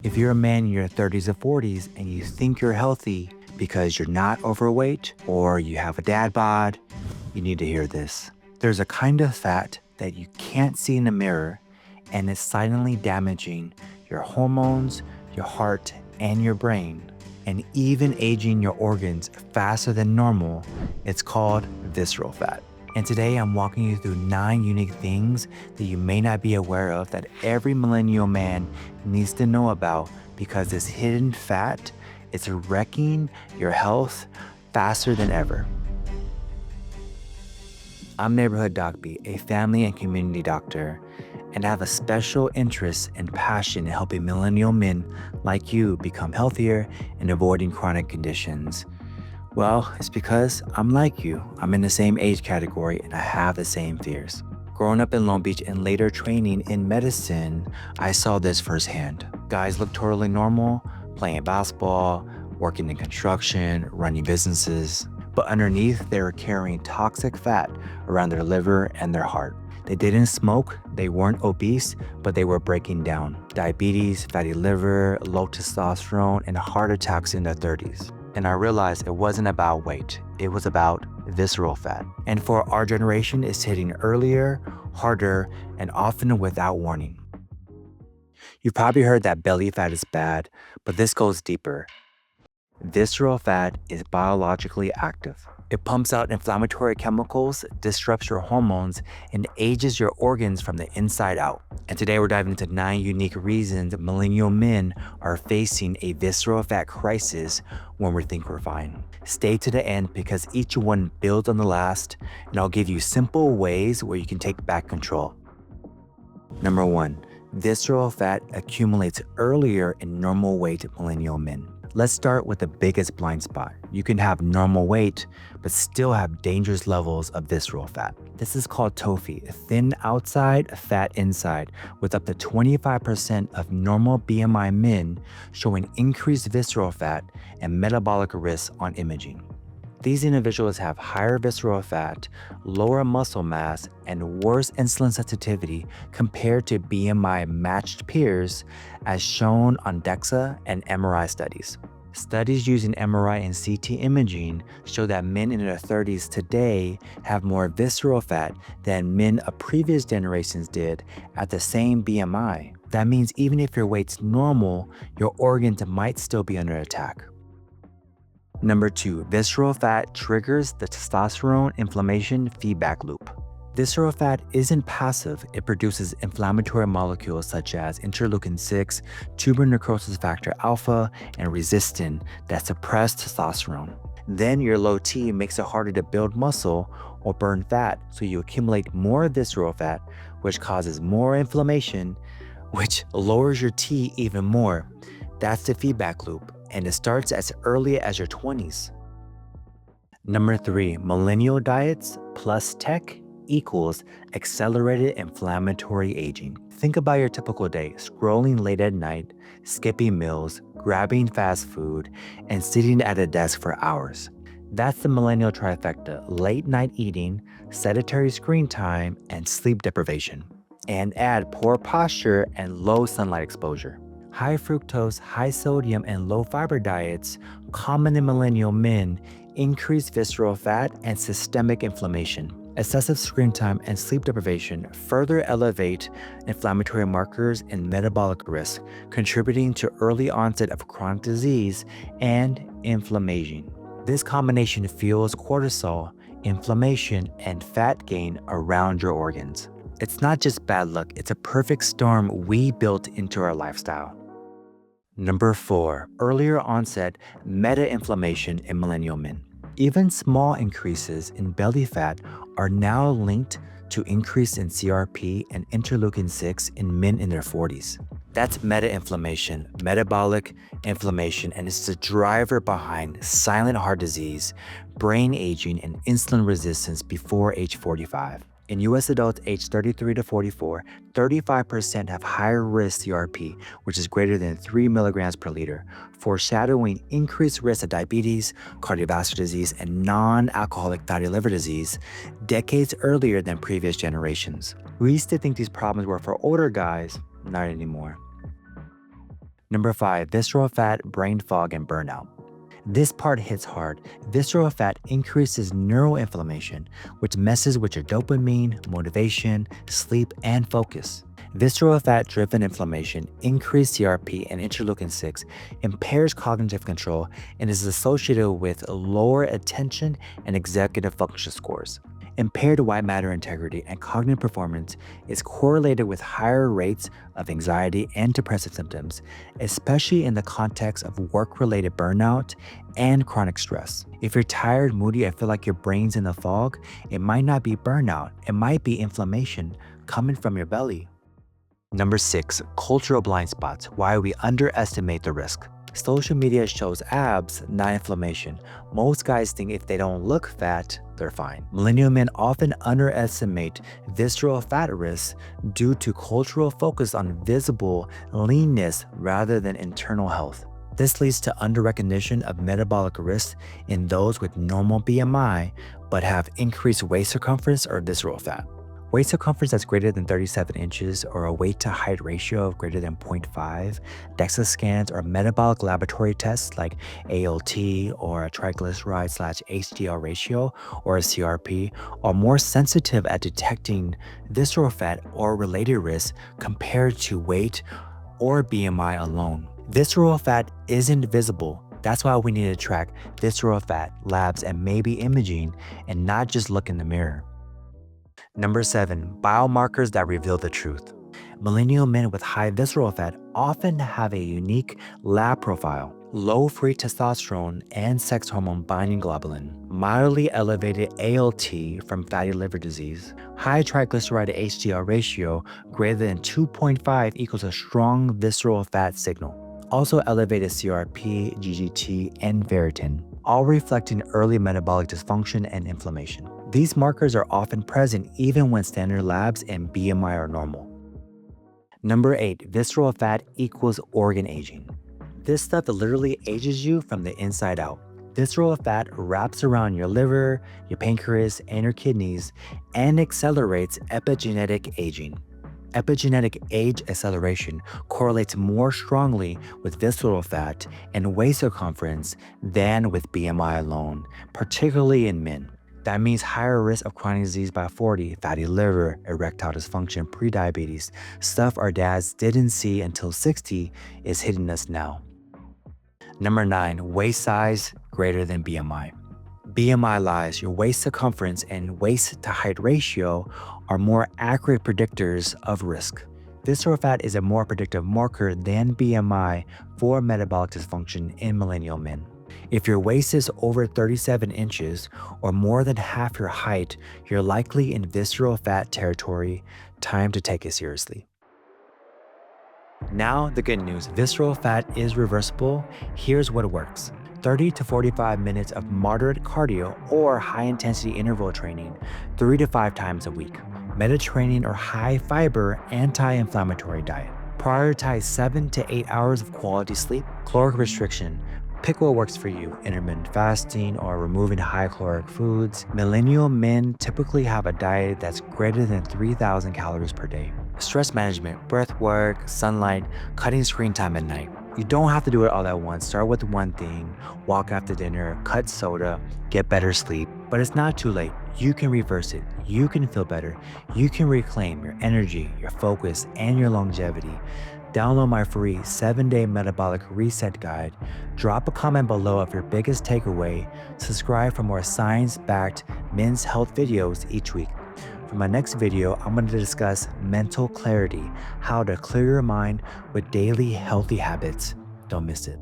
If you're a man in your 30s or 40s and you think you're healthy because you're not overweight or you have a dad bod, you need to hear this. There's a kind of fat that you can't see in the mirror, and it's silently damaging your hormones, your heart, and your brain, and even aging your organs faster than normal. It's called visceral fat. And today I'm walking you through 9 unique things that you may not be aware of that every millennial man needs to know about, because this hidden fat is wrecking your health faster than ever. I'm Neighborhood Doc B, a family and community doctor, and I have a special interest and passion in helping millennial men like you become healthier and avoiding chronic conditions. Well, it's because I'm like you. I'm in the same age category and I have the same fears. Growing up in Long Beach and later training in medicine, I saw this firsthand. Guys look totally normal, playing basketball, working in construction, running businesses. But underneath, they were carrying toxic fat around their liver and their heart. They didn't smoke, they weren't obese, but they were breaking down. Diabetes, fatty liver, low testosterone, and heart attacks in their 30s. And I realized it wasn't about weight, it was about visceral fat. And for our generation, it's hitting earlier, harder, and often without warning. You've probably heard that belly fat is bad, but this goes deeper. Visceral fat is biologically active. It pumps out inflammatory chemicals, disrupts your hormones, and ages your organs from the inside out. And today we're diving into 9 unique reasons millennial men are facing a visceral fat crisis when we think we're fine. Stay to the end because each one builds on the last, and I'll give you simple ways where you can take back control. Number 1, visceral fat accumulates earlier in normal weight millennial men. Let's start with the biggest blind spot. You can have normal weight, but still have dangerous levels of visceral fat. This is called TOFI, thin outside, fat inside, with up to 25% of normal BMI men showing increased visceral fat and metabolic risk on imaging. These individuals have higher visceral fat, lower muscle mass, and worse insulin sensitivity compared to BMI matched peers, as shown on DEXA and MRI studies. Studies using MRI and CT imaging show that men in their 30s today have more visceral fat than men of previous generations did at the same BMI. That means even if your weight's normal, your organs might still be under attack. Number 2, visceral fat triggers the testosterone inflammation feedback loop. Visceral fat isn't passive. It produces inflammatory molecules such as interleukin-6, tuber necrosis factor alpha, and resistin that suppress testosterone. Then your low T makes it harder to build muscle or burn fat, so you accumulate more visceral fat, which causes more inflammation, which lowers your T even more. That's the feedback loop, and it starts as early as your 20s. Number 3, millennial diets plus tech equals accelerated inflammatory aging. Think about your typical day: scrolling late at night, skipping meals, grabbing fast food, and sitting at a desk for hours. That's the millennial trifecta: late night eating, sedentary screen time, and sleep deprivation. And add poor posture and low sunlight exposure. High fructose, high sodium, and low fiber diets, common in millennial men, increase visceral fat and systemic inflammation. Excessive screen time and sleep deprivation further elevate inflammatory markers and metabolic risk, contributing to early onset of chronic disease and inflammation. This combination fuels cortisol, inflammation, and fat gain around your organs. It's not just bad luck, it's a perfect storm we built into our lifestyle. Number 4, earlier onset meta-inflammation in millennial men. Even small increases in belly fat are now linked to increase in CRP and interleukin-6 in men in their 40s. That's meta-inflammation, metabolic inflammation, and it's the driver behind silent heart disease, brain aging, and insulin resistance before age 45. In US adults aged 33 to 44, 35% have higher risk CRP, which is greater than 3 milligrams per liter, foreshadowing increased risk of diabetes, cardiovascular disease, and non-alcoholic fatty liver disease decades earlier than previous generations. We used to think these problems were for older guys, not anymore. Number 5, visceral fat, brain fog, and burnout. This part hits hard. Visceral fat increases neuroinflammation, which messes with your dopamine, motivation, sleep, and focus. Visceral fat-driven inflammation, increased CRP and interleukin 6, impairs cognitive control and is associated with lower attention and executive function scores. Impaired white matter integrity and cognitive performance is correlated with higher rates of anxiety and depressive symptoms, especially in the context of work-related burnout and chronic stress. If you're tired, moody, and feel like your brain's in the fog, it might not be burnout, it might be inflammation coming from your belly. Number 6, cultural blind spots, why we underestimate the risk. Social media shows abs, not inflammation. Most guys think if they don't look fat, they're fine. Millennial men often underestimate visceral fat risks due to cultural focus on visible leanness rather than internal health. This leads to under-recognition of metabolic risks in those with normal BMI but have increased waist circumference or visceral fat. Waist circumference that's greater than 37 inches or a weight to height ratio of greater than 0.5, DEXA scans or metabolic laboratory tests like ALT or a triglyceride/HDL ratio or a CRP are more sensitive at detecting visceral fat or related risks compared to weight or BMI alone. Visceral fat isn't visible. That's why we need to track visceral fat, labs, and maybe imaging and not just look in the mirror. Number 7, biomarkers that reveal the truth. Millennial men with high visceral fat often have a unique lab profile: low free testosterone and sex hormone binding globulin, mildly elevated ALT from fatty liver disease, high triglyceride to HDL ratio greater than 2.5 equals a strong visceral fat signal. Also elevated CRP, GGT, and ferritin, all reflecting early metabolic dysfunction and inflammation. These markers are often present even when standard labs and BMI are normal. Number 8, visceral fat equals organ aging. This stuff literally ages you from the inside out. Visceral fat wraps around your liver, your pancreas, and your kidneys and accelerates epigenetic aging. Epigenetic age acceleration correlates more strongly with visceral fat and waist circumference than with BMI alone, particularly in men. That means higher risk of chronic disease by 40, fatty liver, erectile dysfunction, prediabetes, stuff our dads didn't see until 60 is hitting us now. Number 9, waist size greater than BMI. BMI lies, your waist circumference and waist to height ratio are more accurate predictors of risk. Visceral fat is a more predictive marker than BMI for metabolic dysfunction in millennial men. If your waist is over 37 inches or more than half your height, you're likely in visceral fat territory. Time to take it seriously. Now, the good news. Visceral fat is reversible. Here's what works. 30 to 45 minutes of moderate cardio or high-intensity interval training 3 to 5 times a week. Mediterranean or high-fiber anti-inflammatory diet. Prioritize 7 to 8 hours of quality sleep. Caloric restriction. Pick what works for you, intermittent fasting or removing high caloric foods. Millennial men typically have a diet that's greater than 3,000 calories per day. Stress management, breath work, sunlight, cutting screen time at night. You don't have to do it all at once. Start with one thing, walk after dinner, cut soda, get better sleep. But it's not too late. You can reverse it. You can feel better. You can reclaim your energy, your focus, and your longevity. Download my free 7-day metabolic reset guide. Drop a comment below of your biggest takeaway. Subscribe for more science-backed men's health videos each week. For my next video, I'm going to discuss mental clarity, how to clear your mind with daily healthy habits. Don't miss it.